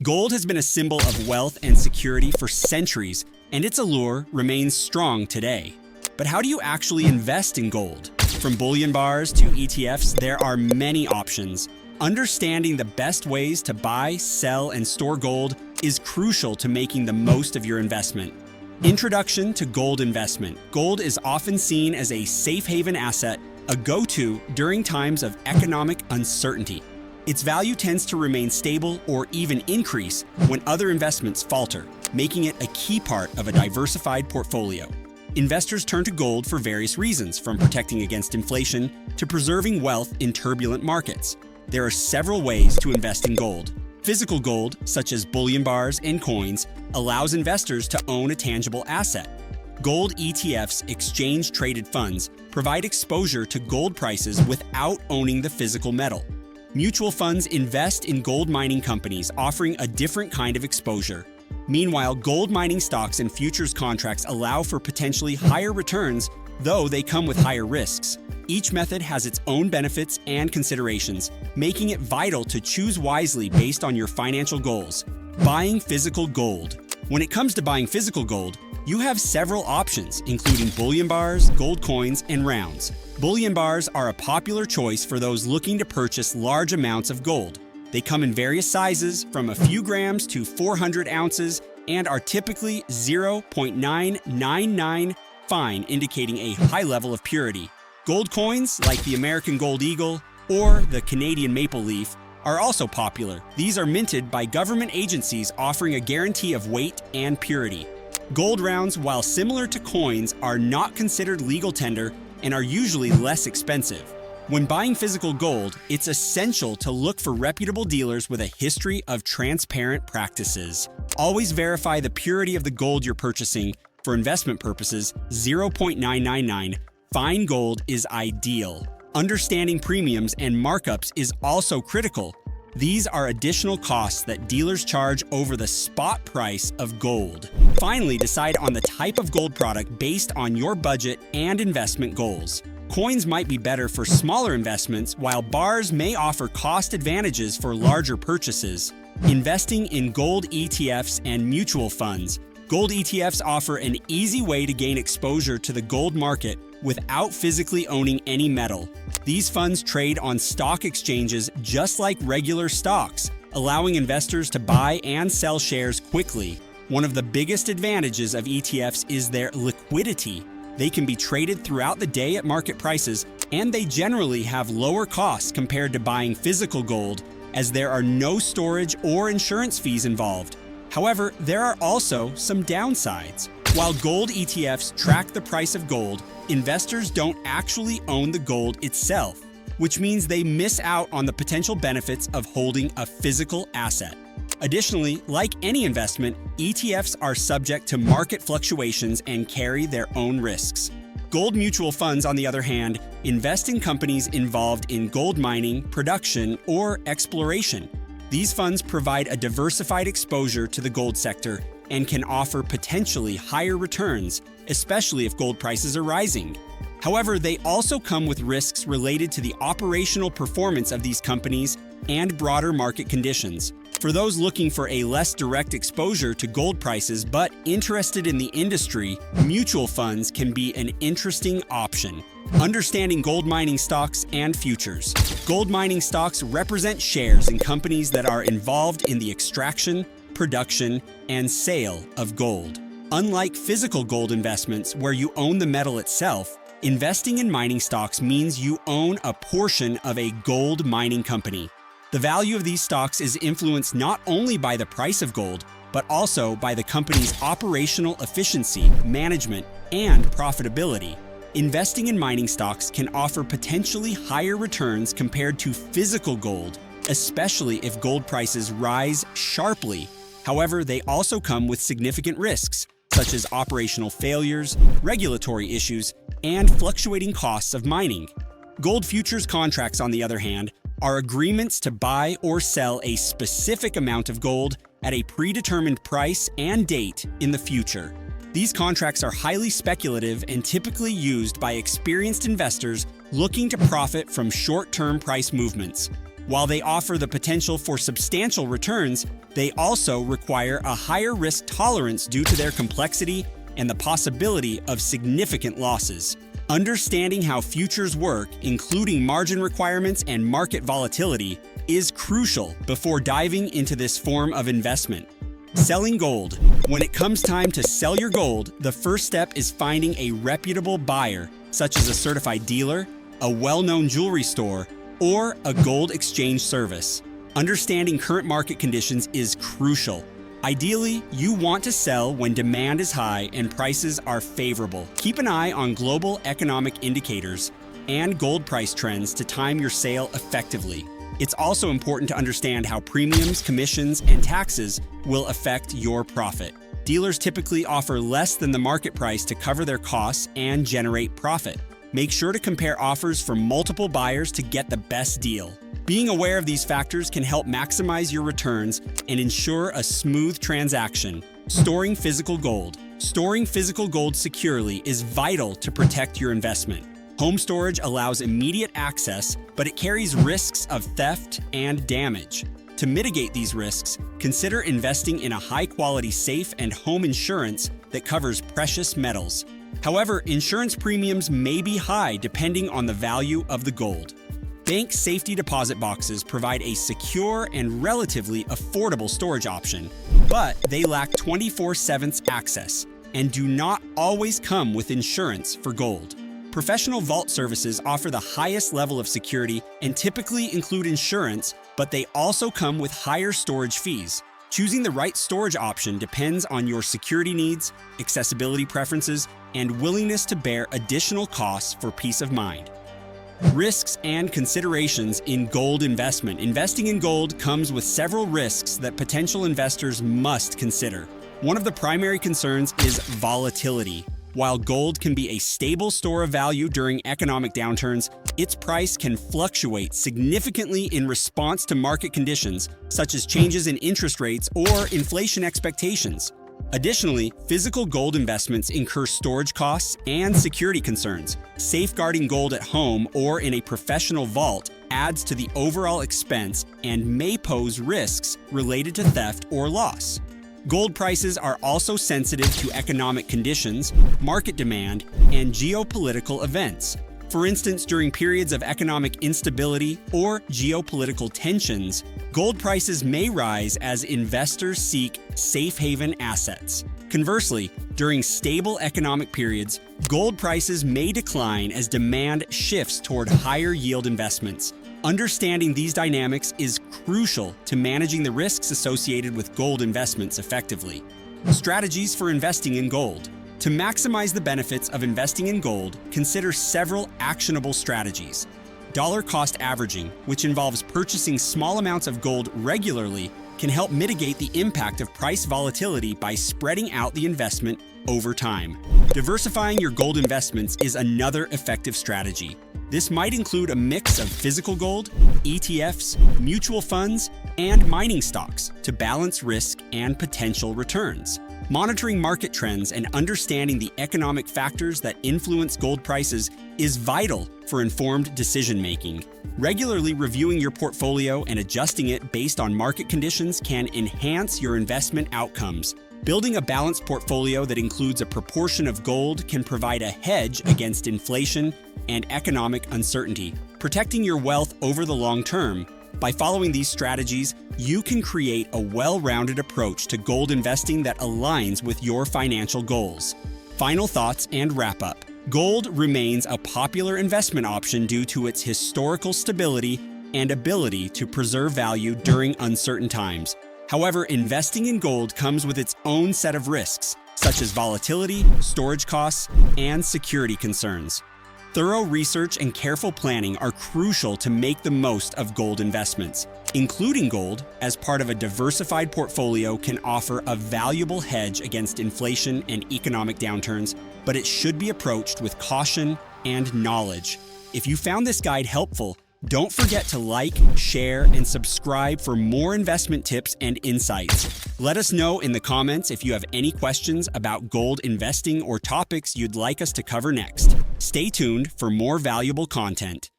Gold has been a symbol of wealth and security for centuries, and its allure remains strong today. But how do you actually invest in gold? From bullion bars to ETFs, there are many options. Understanding the best ways to buy, sell, and store gold is crucial to making the most of your investment. Introduction to gold investment. Gold is often seen as a safe haven asset, a go-to during times of economic uncertainty. Its value tends to remain stable or even increase when other investments falter, making it a key part of a diversified portfolio. Investors turn to gold for various reasons, from protecting against inflation to preserving wealth in turbulent markets. There are several ways to invest in gold. Physical gold, such as bullion bars and coins, allows investors to own a tangible asset. Gold ETFs, exchange-traded funds, provide exposure to gold prices without owning the physical metal. Mutual funds invest in gold mining companies, offering a different kind of exposure. Meanwhile, gold mining stocks and futures contracts allow for potentially higher returns, though they come with higher risks. Each method has its own benefits and considerations, making it vital to choose wisely based on your financial goals. Buying physical gold. When it comes to buying physical gold, you have several options, including bullion bars, gold coins, and rounds. Bullion bars are a popular choice for those looking to purchase large amounts of gold. They come in various sizes, from a few grams to 400 ounces, and are typically 0.999 fine, indicating a high level of purity. Gold coins, like the American Gold Eagle or the Canadian Maple Leaf, are also popular. These are minted by government agencies, offering a guarantee of weight and purity. Gold rounds, while similar to coins, are not considered legal tender and are usually less expensive. When buying physical gold, it's essential to look for reputable dealers with a history of transparent practices. Always verify the purity of the gold you're purchasing. For investment purposes, 0.999 fine gold is ideal. Understanding premiums and markups is also critical. These are additional costs that dealers charge over the spot price of gold. Finally, decide on the type of gold product based on your budget and investment goals. Coins might be better for smaller investments, while bars may offer cost advantages for larger purchases. Investing in gold ETFs and mutual funds. Gold ETFs offer an easy way to gain exposure to the gold market without physically owning any metal. These funds trade on stock exchanges just like regular stocks, allowing investors to buy and sell shares quickly. One of the biggest advantages of ETFs is their liquidity. They can be traded throughout the day at market prices, and they generally have lower costs compared to buying physical gold, as there are no storage or insurance fees involved. However, there are also some downsides. While gold ETFs track the price of gold, investors don't actually own the gold itself, which means they miss out on the potential benefits of holding a physical asset. Additionally, like any investment, ETFs are subject to market fluctuations and carry their own risks. Gold mutual funds, on the other hand, invest in companies involved in gold mining, production, or exploration. These funds provide a diversified exposure to the gold sector and can offer potentially higher returns, especially if gold prices are rising. However, they also come with risks related to the operational performance of these companies and broader market conditions. For those looking for a less direct exposure to gold prices but interested in the industry, mutual funds can be an interesting option. Understanding gold mining stocks and futures. Gold mining stocks represent shares in companies that are involved in the extraction, production, and sale of gold. Unlike physical gold investments where you own the metal itself, investing in mining stocks means you own a portion of a gold mining company. The value of these stocks is influenced not only by the price of gold, but also by the company's operational efficiency, management, and profitability. Investing in mining stocks can offer potentially higher returns compared to physical gold, especially if gold prices rise sharply. However, they also come with significant risks, such as operational failures, regulatory issues, and fluctuating costs of mining. Gold futures contracts, on the other hand, are agreements to buy or sell a specific amount of gold at a predetermined price and date in the future. These contracts are highly speculative and typically used by experienced investors looking to profit from short-term price movements. While they offer the potential for substantial returns, they also require a higher risk tolerance due to their complexity and the possibility of significant losses. Understanding how futures work, including margin requirements and market volatility, is crucial before diving into this form of investment. Selling gold. When it comes time to sell your gold, the first step is finding a reputable buyer, such as a certified dealer, a well-known jewelry store, or a gold exchange service. Understanding current market conditions is crucial. Ideally, you want to sell when demand is high and prices are favorable. Keep an eye on global economic indicators and gold price trends to time your sale effectively. It's also important to understand how premiums, commissions, and taxes will affect your profit. Dealers typically offer less than the market price to cover their costs and generate profit. Make sure to compare offers from multiple buyers to get the best deal. Being aware of these factors can help maximize your returns and ensure a smooth transaction. Storing physical gold. Storing physical gold securely is vital to protect your investment. Home storage allows immediate access, but it carries risks of theft and damage. To mitigate these risks, consider investing in a high-quality safe and home insurance that covers precious metals. However, insurance premiums may be high depending on the value of the gold. Bank safety deposit boxes provide a secure and relatively affordable storage option, but they lack 24/7 access and do not always come with insurance for gold. Professional vault services offer the highest level of security and typically include insurance, but they also come with higher storage fees. Choosing the right storage option depends on your security needs, accessibility preferences, and willingness to bear additional costs for peace of mind. Risks and considerations in gold investment. Investing in gold comes with several risks that potential investors must consider. One of the primary concerns is volatility. While gold can be a stable store of value during economic downturns, its price can fluctuate significantly in response to market conditions, such as changes in interest rates or inflation expectations. Additionally, physical gold investments incur storage costs and security concerns. Safeguarding gold at home or in a professional vault adds to the overall expense and may pose risks related to theft or loss. Gold prices are also sensitive to economic conditions, market demand, and geopolitical events. For instance, during periods of economic instability or geopolitical tensions, gold prices may rise as investors seek safe haven assets. Conversely, during stable economic periods, gold prices may decline as demand shifts toward higher yield investments. Understanding these dynamics is crucial to managing the risks associated with gold investments effectively. Strategies for investing in gold. To maximize the benefits of investing in gold, consider several actionable strategies. Dollar cost averaging, which involves purchasing small amounts of gold regularly, can help mitigate the impact of price volatility by spreading out the investment over time. Diversifying your gold investments is another effective strategy. This might include a mix of physical gold, ETFs, mutual funds, and mining stocks to balance risk and potential returns. Monitoring market trends and understanding the economic factors that influence gold prices is vital for informed decision-making. Regularly reviewing your portfolio and adjusting it based on market conditions can enhance your investment outcomes. Building a balanced portfolio that includes a proportion of gold can provide a hedge against inflation and economic uncertainty, protecting your wealth over the long term. By following these strategies, you can create a well-rounded approach to gold investing that aligns with your financial goals. Final thoughts and wrap-up. Gold remains a popular investment option due to its historical stability and ability to preserve value during uncertain times. However, investing in gold comes with its own set of risks, such as volatility, storage costs, and security concerns. Thorough research and careful planning are crucial to make the most of gold investments. Including gold as part of a diversified portfolio can offer a valuable hedge against inflation and economic downturns, but it should be approached with caution and knowledge. If you found this guide helpful, don't forget to like, share, and subscribe for more investment tips and insights. Let us know in the comments if you have any questions about gold investing or topics you'd like us to cover next. Stay tuned for more valuable content.